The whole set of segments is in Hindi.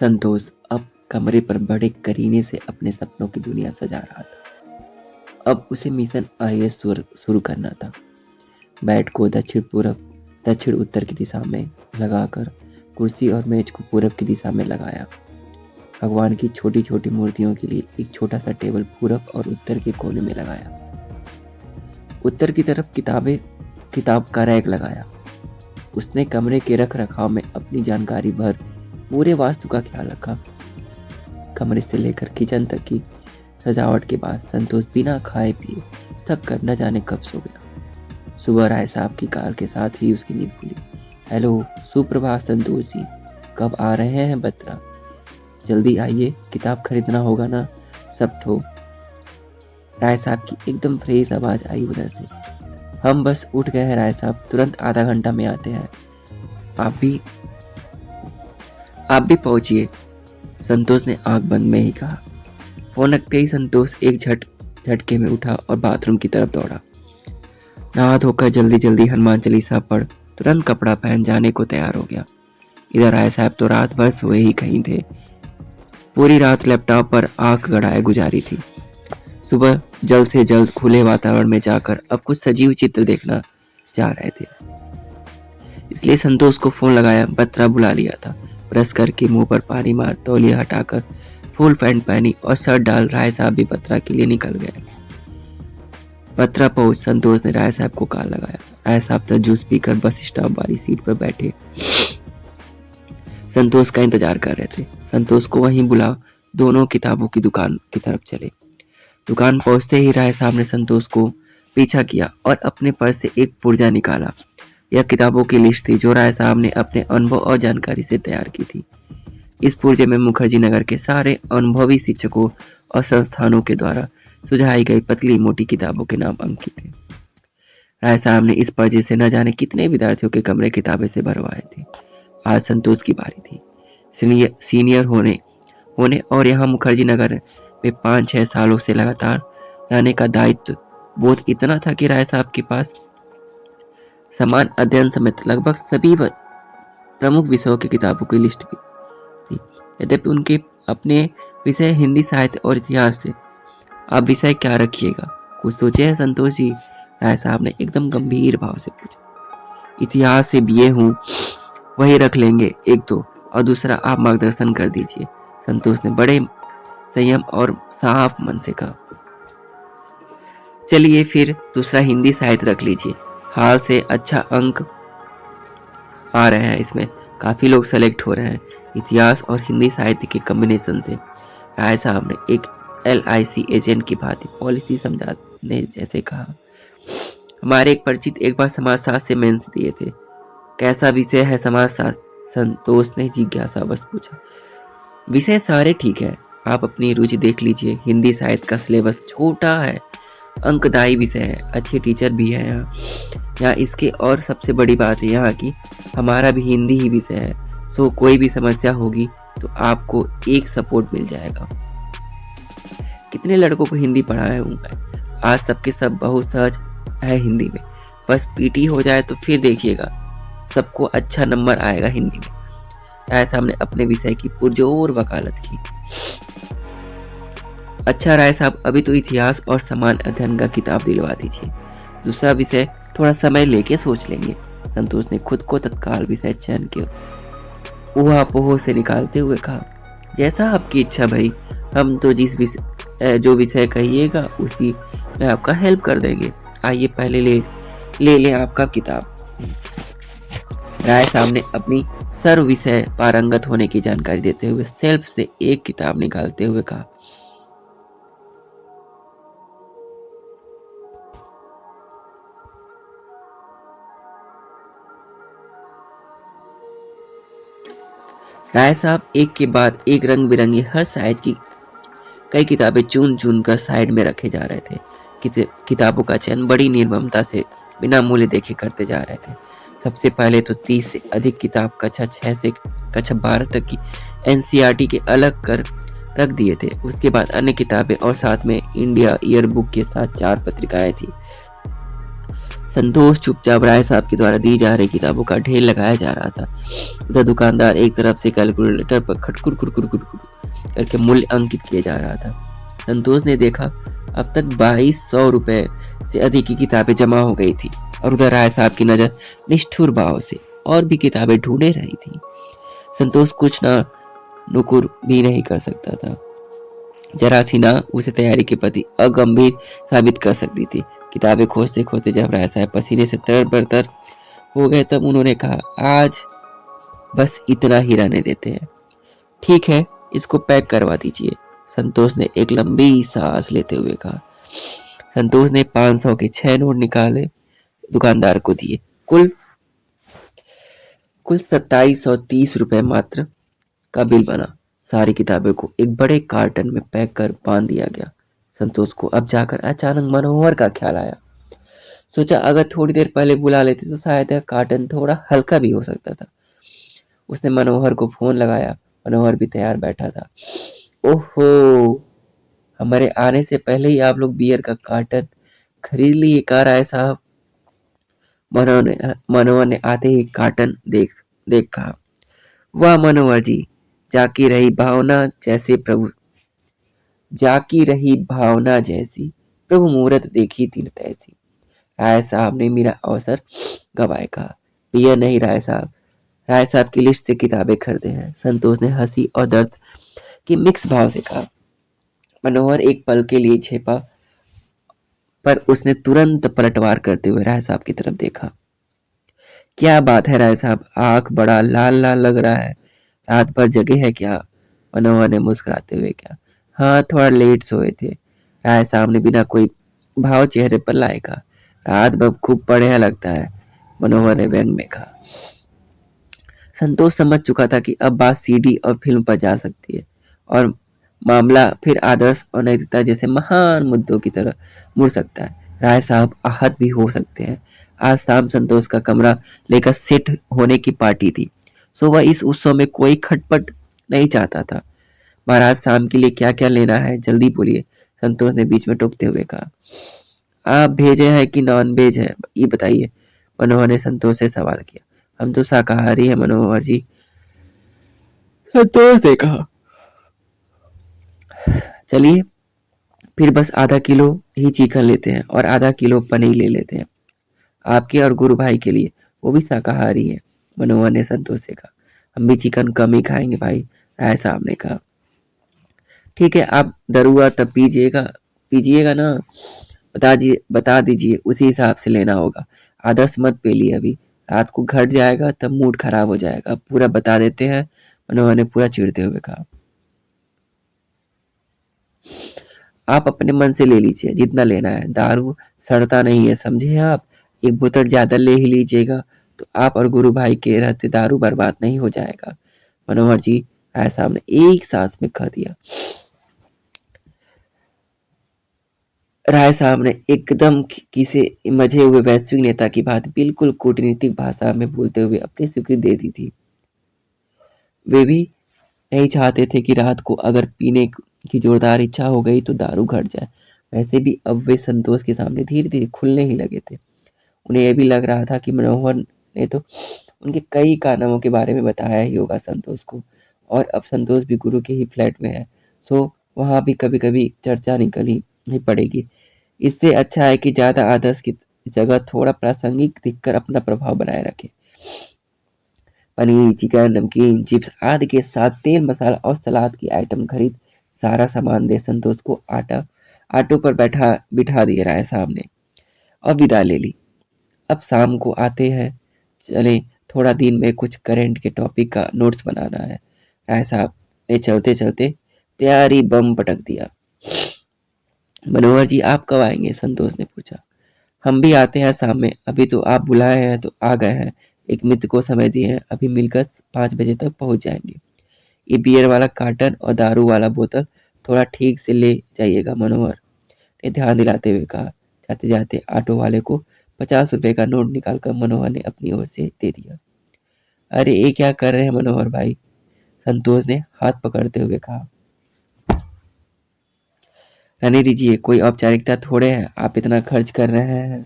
संतोष अब कमरे पर बड़े करीने से अपने सपनों की दुनिया सजा रहा था। अब उसे मिशन आईएएस शुरू करना था। बैट को दक्षिण पूरब दक्षिण उत्तर की दिशा में लगाकर कुर्सी और मेज को पूरब की दिशा में लगाया। भगवान की छोटी छोटी मूर्तियों के लिए एक छोटा सा टेबल पूरब और उत्तर के कोने में लगाया। उत्तर की तरफ किताब का रैक लगाया। उसने कमरे के रख रखाव में अपनी जानकारी भर पूरे वास्तु का ख्याल रखा। कमरे से लेकर किचन तक की सजावट के बाद संतोष बिना खाए पिए थक कर न जाने कब सो गया। सुबह राय साहब की कार के साथ ही उसकी नींद खुली। हेलो, सुप्रभात संतोष जी, कब आ रहे हैं बत्रा? जल्दी आइए, किताब खरीदना होगा ना। सब ठो। राय साहब की एकदम फ्रेश आवाज आई उधर से। हम बस उठ गए हैं राय साहब, तुरंत आधा घंटा में आते हैं। आप भी पहुंचिए, संतोष ने आंख बंद में ही कहा। फोन रखते ही संतोष एक झटके में उठा और बाथरूम की तरफ दौड़ा। नहा धोकर जल्दी जल्दी हनुमान चालीसा पढ़ तुरंत कपड़ा पहन जाने को तैयार हो गया। इधर राय साहब तो रात भर सोए ही कहीं थे। पूरी रात लैपटॉप पर आंख गड़ाए गुजारी थी। सुबह जल्द से जल्द खुले वातावरण में जाकर अब कुछ सजीव चित्र देखना चाह रहे थे, इसलिए संतोष को फोन लगाया। बत्रा बुला लिया था। ब्रश करके मुंह पर पानी मार तौलिया हटाकर फुल पैंट पहनी और शर्ट डाल राय साहब भी बत्रा के लिए निकल गए। बत्रा पहुंच संतोष ने राय साहब को कॉल लगाया। राय साहब तो जूस पीकर बस स्टॉप वाली सीट पर बैठे संतोष का इंतजार कर रहे थे। संतोष को वहीं बुला दोनों किताबों की दुकान की तरफ चले। दुकान पहुंचते ही राय साहब ने संतोष को पीछा किया और अपने पर्स से एक पुर्जा निकाला। यह किताबों की लिस्ट थी जो राय साहब ने अपने अनुभव और जानकारी से तैयार की थी। इस पुर्जे में मुखर्जी नगर के सारे अनुभवी शिक्षकों और संस्थानों के द्वारा सुझाई गई पतली मोटी किताबों के नाम अंकित थे। राय साहब ने इस पर्चे से न जाने कितने विद्यार्थियों के कमरे किताबें से भरवाए थे। आज संतोष की बारी थी। सीनियर होने और यहाँ मुखर्जी नगर में 5-6 सालों से लगातार रहने का दायित्व बोध इतना था कि राय साहब के पास समान अध्ययन समेत लगभग सभी प्रमुख विषयों की किताबों की लिस्ट भी थी। यद्यपि उनके अपने विषय हिंदी साहित्य और इतिहास थे। आप विषय क्या रखिएगा, कुछ सोचे हैं संतोष जी? राय साहब ने एकदम गंभीर भाव से पूछा। इतिहास से बीए हूँ, वही रख लेंगे एक तो, और दूसरा आप मार्गदर्शन कर दीजिए, संतोष ने बड़े संयम और साफ मन से कहा। चलिए फिर दूसरा हिंदी साहित्य रख लीजिए, हाल से अच्छा अंक आ रहे हैं, इसमें काफी लोग सेलेक्ट हो रहे हैं। इतिहास और हिंदी साहित्य के कॉम्बिनेशन से राय साहब ने एक LIC एजेंट की भांति पॉलिसी समझाने जैसे कहा। हमारे एक परिचित एक बार समाजशास्त्र से मेंस दिए थे। कैसा विषय है समाजशास्त्र? संतोष ने जिज्ञासावश पूछा। विषय सारे ठीक है, आप अपनी रुचि देख लीजिए। हिंदी साहित्य का सिलेबस छोटा है, अंकदायी विषय है, अच्छे टीचर भी हैं यहाँ इसके, और सबसे बड़ी बात है यहाँ की हमारा भी हिंदी ही विषय है, सो कोई भी समस्या होगी तो आपको एक सपोर्ट मिल जाएगा। कितने लड़कों को हिंदी पढ़ाया हूँ मैं, आज सबके सब बहुत सहज है हिंदी में। बस पीटी हो जाए तो फिर देखिएगा सबको अच्छा नंबर आएगा हिंदी में। राय साहब ने अपने विषय की पुरजोर वकालत की। अच्छा राय साहब, अभी तो इतिहास और समान अध्ययन का किताब दिलवा दीजिए, दूसरा विषय थोड़ा समय लेके सोच लेंगे। संतोष ने खुद को तत्काल विषय चयन के ऊहापोह से निकालते हुए कहा। जैसा आपकी इच्छा भाई, हम तो जो विषय कहिएगा उसी में आपका हेल्प कर देंगे। आइए पहले ले आपका किताब। राय साहब ने अपनी सर्व विषय पारंगत होने की जानकारी देते हुए सेल्फ से एक किताब निकालते हुए कहा। राय साहब एक के बाद एक रंग बिरंगी हर साइज की कई किताबें चुन चुन कर साइड में रखे जा रहे थे। किताबों का चयन बड़ी निर्ममता से बिना मूल्य देखे करते जा रहे थे। सबसे पहले तो 30 से अधिक किताब कक्षा 6 से कक्षा 12 तक की NCERT के अलग कर रख दिए थे। उसके बाद अन्य किताबें और साथ में इंडिया ईयर बुक के साथ 4 पत्रिकाएं थी। संतोष चुपचाप राय साहब के द्वारा दी जा रही किताबों का ढेर लगाया जा रहा था। उधर दुकानदार एक तरफ से कैलकुलेटर पर खटकुर कुर करके मूल्य अंकित किया जा रहा था। संतोष ने देखा अब तक 2200 रुपए से अधिक की किताबें जमा हो गई थी और उधर राय साहब की नजर निष्ठुर भाव से और भी किताबें ढूंढे रही थी। संतोष कुछ ना नुकुर भी नहीं कर सकता था। जरा सी ना उसे तैयारी के प्रति अगंभीर साबित कर सकती थी। किताबें खोजते खोजते जब राय साहब पसीने से तर बतर हो गए तब उन्होंने कहा, आज बस इतना ही रहने देते हैं। ठीक है, इसको पैक करवा दीजिए, संतोष ने एक लंबी सांस लेते हुए कहा। संतोष ने 500 के 6 नोट निकाले, दुकानदार को दिए। कुल 2730 रुपए मात्र का बिल बना। सारी किताबों को एक बड़े कार्टन में पैक कर बांध दिया गया। संतोष को अब जाकर अचानक मनोहर का ख्याल आया। सोचा अगर थोड़ी देर पहले बुला लेते तो शायद यह कार्टन थोड़ा हल्का भी हो सकता था। उसने मनोहर को फोन लगाया। मनोहर भी तैयार बैठा था। ओहो, हमारे आने से पहले ही आप लोग बियर का कार्टन खरीद लिए कार आए साहब। मनोहर ने आते ही कार्टन देख कहा, वाह मनोहर जी, जाकी रही भावना जैसी प्रभु मुहूर्त देखी तीन तैसी। राय साहब ने मेरा अवसर गवाए कहा, बियर नहीं राय साहब, राय साहब की लिस्ट से किताबें खरीदे हैं। संतोष ने हंसी और दर्द की मिक्स भाव से कहा। मनोहर एक पल के लिए छिपा पर उसने तुरंत पलटवार करते हुए राय साहब की तरफ देखा। क्या बात है राय साहब, आंख बड़ा लाल लाल लग रहा है, रात भर जगे है क्या? मनोहर ने मुस्कुराते हुए कहा। हाँ, थोड़ा लेट सोए थे, राय साहब ने बिना कोई भाव चेहरे पर लाए कहा। रात भर खूब बढ़िया लगता है, मनोहर ने व्यंग में कहा। संतोष समझ चुका था कि अब बात सीडी और फिल्म पर जा सकती है और मामला फिर आदर्श और नैतिकता जैसे महान मुद्दों की तरह मुड़ सकता है। राय साहब आहत भी हो सकते हैं। आज शाम संतोष का कमरा लेकर सेट होने की पार्टी थी, सो वह इस उत्सव में कोई खटपट नहीं चाहता था। महाराज शाम के लिए क्या क्या लेना है, जल्दी बोलिए, संतोष ने बीच में टोकते हुए कहा। आप भेजे हैं कि नॉन वेज है, ये बताइए, मनोहर ने संतोष से सवाल किया। हम तो शाकाहारी है मनोहर जी, संतोष ने कहा। चलिए फिर बस आधा किलो ही चिकन लेते हैं और आधा किलो पनीर ले लेते हैं, आपके और गुरु भाई के लिए, वो भी शाकाहारी है, मनोहर ने संतोष से कहा। हम भी चिकन कम ही खाएंगे भाई, राय साहब ने कहा। ठीक है, आप दरुआ तब पीजिएगा ना, बता दीजिए, उसी हिसाब से लेना होगा। आदर्श मत पेलिए, अभी रात को घट जाएगा तब मूड खराब हो जाएगा, पूरा बता देते हैं, मनोहर ने पूरा चिढ़ते हुए कहा। आप अपने मन से ले लीजिए जितना लेना है, दारू सड़ता नहीं है समझे आप, एक बोतल ज्यादा ले ही लीजिएगा तो आप और गुरु भाई के रहते दारू बर्बाद नहीं हो जाएगा, मनोहर जी, राय साहब ने एक सांस में कह दिया। राय साहब ने एकदम किसी मजे हुए वैश्विक नेता की बात बिल्कुल कूटनीतिक भाषा में बोलते हुए अपनी स्वीकृति दे दी थी। वे भी नहीं चाहते थे कि रात को अगर पीने की जोरदार इच्छा हो गई तो दारू घट जाए। वैसे भी अब वे संतोष के सामने धीरे धीरे खुलने ही लगे थे। उन्हें यह भी लग रहा था कि मनोहर ने तो उनके कई कारनामों के बारे में बताया ही होगा संतोष को, और अब संतोष भी गुरु के ही फ्लैट में है, सो वहाँ भी कभी कभी चर्चा निकल ही पड़ेगी। इससे अच्छा है कि ज्यादा आदर्श की जगह थोड़ा प्रासंगिक दिखकर अपना प्रभाव बनाए रखे। पनीर, चिकन, नमकीन, चिप्स आदि के साथ तेल, मसाला और सलाद की आइटम खरीद सारा सामान दे संतोष को ऑटो पर बिठा दिया राय साहब ने और विदा ले ली। अब शाम को आते हैं, चले थोड़ा दिन में कुछ करंट के टॉपिक का नोट्स बनाना है, राय साहब ने चलते चलते तैयारी बम पटक दिया। मनोहर जी आप कब आएंगे, संतोष ने पूछा। हम भी आते हैं शाम में, अभी तो आप बुलाए हैं तो आ गए हैं, एक मित्र को समय दिए हैं, अभी मिलकर 5 बजे तक पहुंच जाएंगे। ये बियर वाला कार्टन और दारू वाला बोतल थोड़ा ठीक से ले जाइएगा, मनोहर ने ध्यान दिलाते हुए कहा। जाते जाते ऑटो वाले को 50 रुपए का नोट निकालकर मनोहर ने अपनी ओर से दे दिया। अरे ये क्या कर रहे हैं मनोहर भाई, संतोष ने हाथ पकड़ते हुए कहा। रहने दीजिए, कोई औपचारिकता थोड़े है, आप इतना खर्च कर रहे हैं।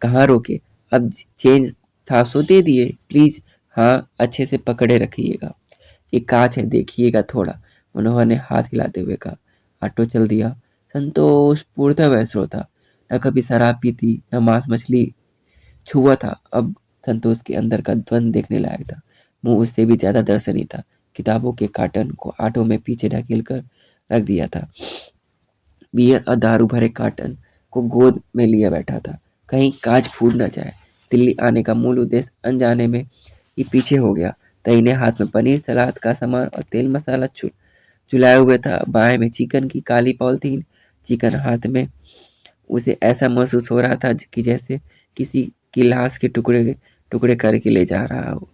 कहाँ रोके, अब चेंज था सो दे दिए, प्लीज। हाँ, अच्छे से पकड़े रखिएगा, एक कांच है, देखिएगा थोड़ा, मनोहर ने हाथ हिलाते हुए कहा। ऑटो चल दिया। संतोष पूर्णतः वैसो था, न कभी शराब पीती, न मांस मछली छुआ था। अब संतोष के अंदर का द्वंद देखने लायक था। मुंह उससे भी ज्यादा दर्शनीय था। किताबों के कार्टन को ऑटो में पीछे ढकेल कर रख दिया था। बियर और दारू भरे कार्टन को गोद में लिया बैठा था, कहीं कांच फूट न जाए। दिल्ली आने का मूल उद्देश्य अनजाने में ही पीछे हो गया। दाहिने हाथ में पनीर सलाद का सामान और तेल मसाला चुलाए हुए था, बाएं में चिकन की काली पॉलिथीन। चिकन हाथ में उसे ऐसा महसूस हो रहा था कि जैसे किसी की लाश के टुकड़े टुकड़े करके ले जा रहा हो।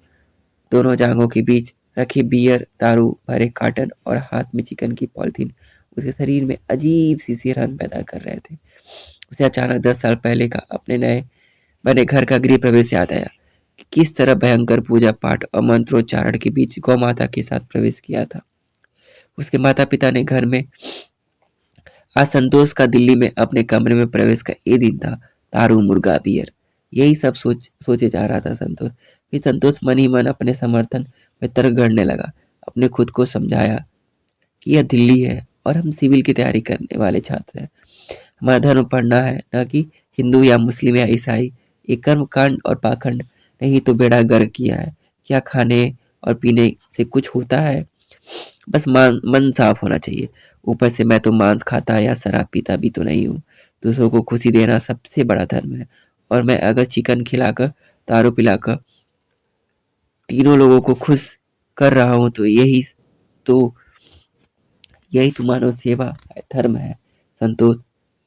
दोनों जांघों के बीच रखे बियर, दारू भरे कार्टन और हाथ में चिकन की पॉलिथीन उसके शरीर में अजीब सी सिहरन पैदा कर रहे थे। उसे अचानक 10 साल पहले का अपने नए बने घर का गृह प्रवेश याद आया कि किस तरह भयंकर पूजा पाठ और मंत्रोच्चारण के बीच गौ माता के साथ प्रवेश किया था। उसके माता पिता ने घर में आज संतोष का दिल्ली में अपने कमरे में प्रवेश का ये दिन था। दारू, मुर्गा, बियर, यही सब सोचे जा रहा था संतोष। फिर संतोष मन ही मन अपने समर्थन में तर्क गढ़ने लगा। अपने खुद को समझाया कि यह दिल्ली है और हम सिविल की तैयारी करने वाले छात्र हैं। हमारा धर्म पढ़ना है, न कि हिंदू या मुस्लिम या ईसाई। ये कर्म कांड और पाखंड नहीं तो बेड़ा गर्क किया है। क्या खाने और पीने से कुछ होता है? बस मन साफ होना चाहिए। ऊपर से मैं तो मांस खाता या शराब पीता भी तो नहीं हूँ। दूसरों को खुशी देना सबसे बड़ा धर्म है, और मैं अगर चिकन खिलाकर, दारू पिलाकर तीनों लोगों को खुश कर रहा हूँ तो तो यही तो मानव सेवा है, धर्म है। संतोष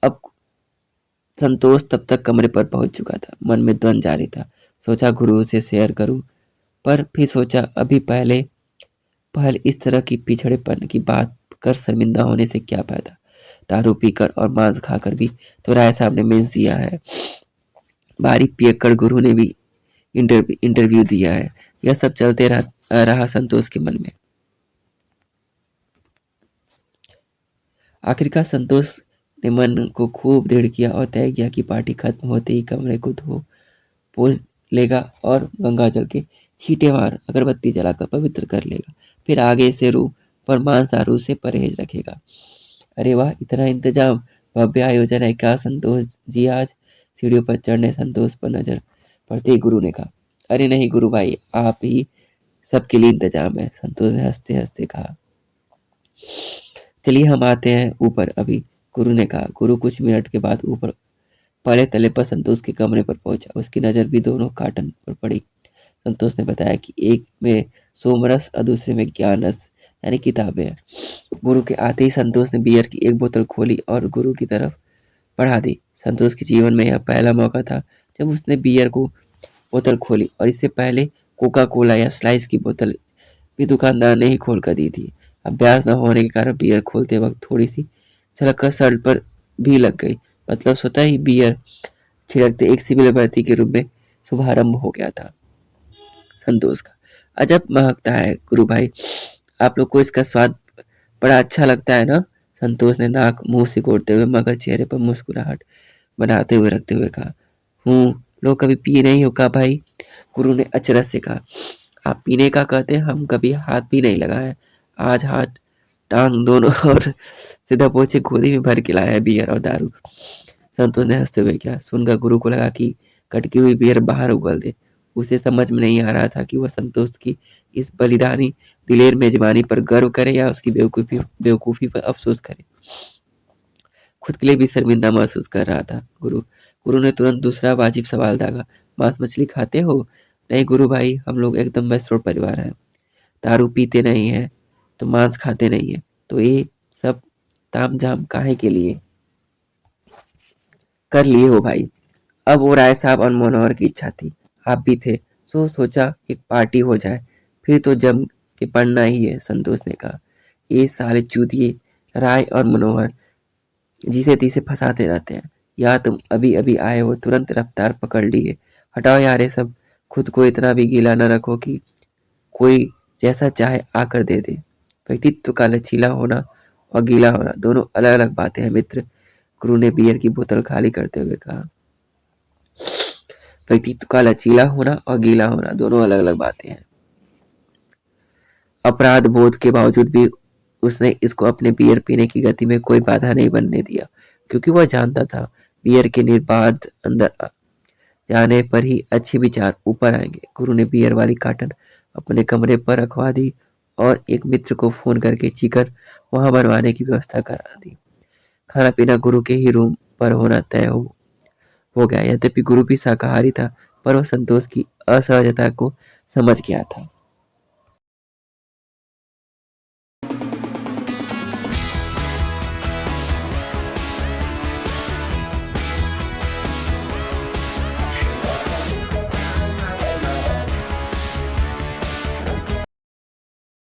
अब संतोष तब तक कमरे पर पहुंच चुका था। मन में द्वंद जारी था। सोचा गुरु से शेयर करूं, पर फिर सोचा अभी पहल इस तरह की पिछड़ेपन की बात कर शर्मिंदा होने से क्या फायदा। दारू पीकर और मांस खाकर भी तो राय साहब ने मेंस दिया है। बारी पियक्कड़ गुरु ने भी इंटरव्यू दिया है। यह सब चलते रहा संतोष के मन में। आखिरकार संतोष ने मन को खूब दृढ़ किया और तय किया कि पार्टी खत्म होते ही कमरे को धो पोंछ लेगा और गंगा जल के छींटे मार अगरबत्ती जलाकर पवित्र कर लेगा। फिर आगे से रू पर मांस दारू से परहेज रखेगा। अरे वाह, इतना इंतजाम, भव्य आयोजन है क्या संतोष जी? आज सीढ़ियों पर चढ़ने संतोष पर नजर पड़ते ही गुरु ने कहा। अरे नहीं गुरु भाई, आप ही सबके लिए इंतजाम है, संतोष ने हंसते हंसते कहा। चलिए हम आते हैं ऊपर अभी, गुरु ने कहा। गुरु कुछ मिनट के बाद ऊपर पहले तले पर संतोष के कमरे पर पहुंचा। उसकी नजर भी दोनों कार्टन पर पड़ी। संतोष ने बताया कि एक में सोमरस और दूसरे में ज्ञान रस यानी किताबें हैं। गुरु के आते ही संतोष ने बियर की एक बोतल खोली और गुरु की तरफ बढ़ा दी। संतोष के जीवन में यह पहला मौका था जब उसने बियर को बोतल खोली, और इससे पहले कोका कोला या स्लाइस की बोतल भी दुकानदार ने ही खोल कर दी थी। अभ्यास न होने के कारण बियर खोलते वक्त थोड़ी सी छलक कर शर्ट पर भी लग गई। मतलब स्वतः ही बियर छिड़कते एक सिविल भर्ती के रूप में शुभारंभ हो गया था संतोष का। अजब महकता है गुरु भाई, आप लोग को इसका स्वाद बड़ा अच्छा लगता है ना? संतोष ने नाक मुंह सिकोड़ते हुए मगर चेहरे पर मुस्कुराहट बनाते हुए रखते हुए कहा। लोग कभी पिए नहीं हो का भाई? गुरु ने अचरज से कहा। आप पीने का कहते हैं, हम कभी हाथ भी नहीं लगाए। आज हाथ टांग दोनों और सीधा पोछे गोदी में भर के लाए हैं बियर और दारू। संतोष ने हंसते हुए किया। सुनकर गुरु को लगा कि कटकी हुई बियर बाहर उगल दे। उसे समझ में नहीं आ रहा था कि वह संतोष की इस बलिदानी दिलेर मेजबानी पर गर्व करे या उसकी बेवकूफी पर अफसोस करे। खुद के लिए भी शर्मिंदा महसूस कर रहा था। गुरु ने तुरंत दूसरा वाजिब सवाल दागा। मांस मछली खाते हो? नहीं गुरु भाई, हम लोग एकदम वैष्णव परिवार हैं। दारू पीते नहीं है तो मांस खाते नहीं है, तो ये सब तामझाम काहे के लिए कर लिए हो भाई? अब वो राय साहब और मनोहर की इच्छा थी, आप भी थे, सोचा एक पार्टी हो जाए, फिर तो जम के पढ़ना ही है। संतोष ने कहा। ये साले चूतिए राय और मनोहर जिसे तिसे फंसाते रहते हैं। या तुम अभी अभी आए हो, तुरंत रफ्तार पकड़ लिए। हटाओ यार ये सब। खुद को इतना भी गीला न रखो कि कोई जैसा चाहे आकर दे दे। व्यक्तित्व का लचीला होना और गीला होना दोनों अलग अलग बातें हैं मित्र, गुरु ने बियर की बोतल खाली करते हुए कहा। व्यक्तित्व का लचीला होना और गीला होना दोनों अलग अलग बातें हैं। अपराध बोध के बावजूद भी उसने इसको अपने बियर पीने की गति में कोई बाधा नहीं बनने दिया, क्योंकि वह जानता था बियर के निर्बाध अंदर जाने पर ही अच्छे विचार ऊपर आएंगे। गुरु ने बियर वाली कार्टन अपने कमरे पर रखवा दी और एक मित्र को फोन करके चिकन वहां बनवाने की व्यवस्था करा दी। खाना पीना गुरु के ही रूम पर होना तय हो गया। यद्यपि गुरु भी शाकाहारी था, पर वह संतोष की असहजता को समझ गया था।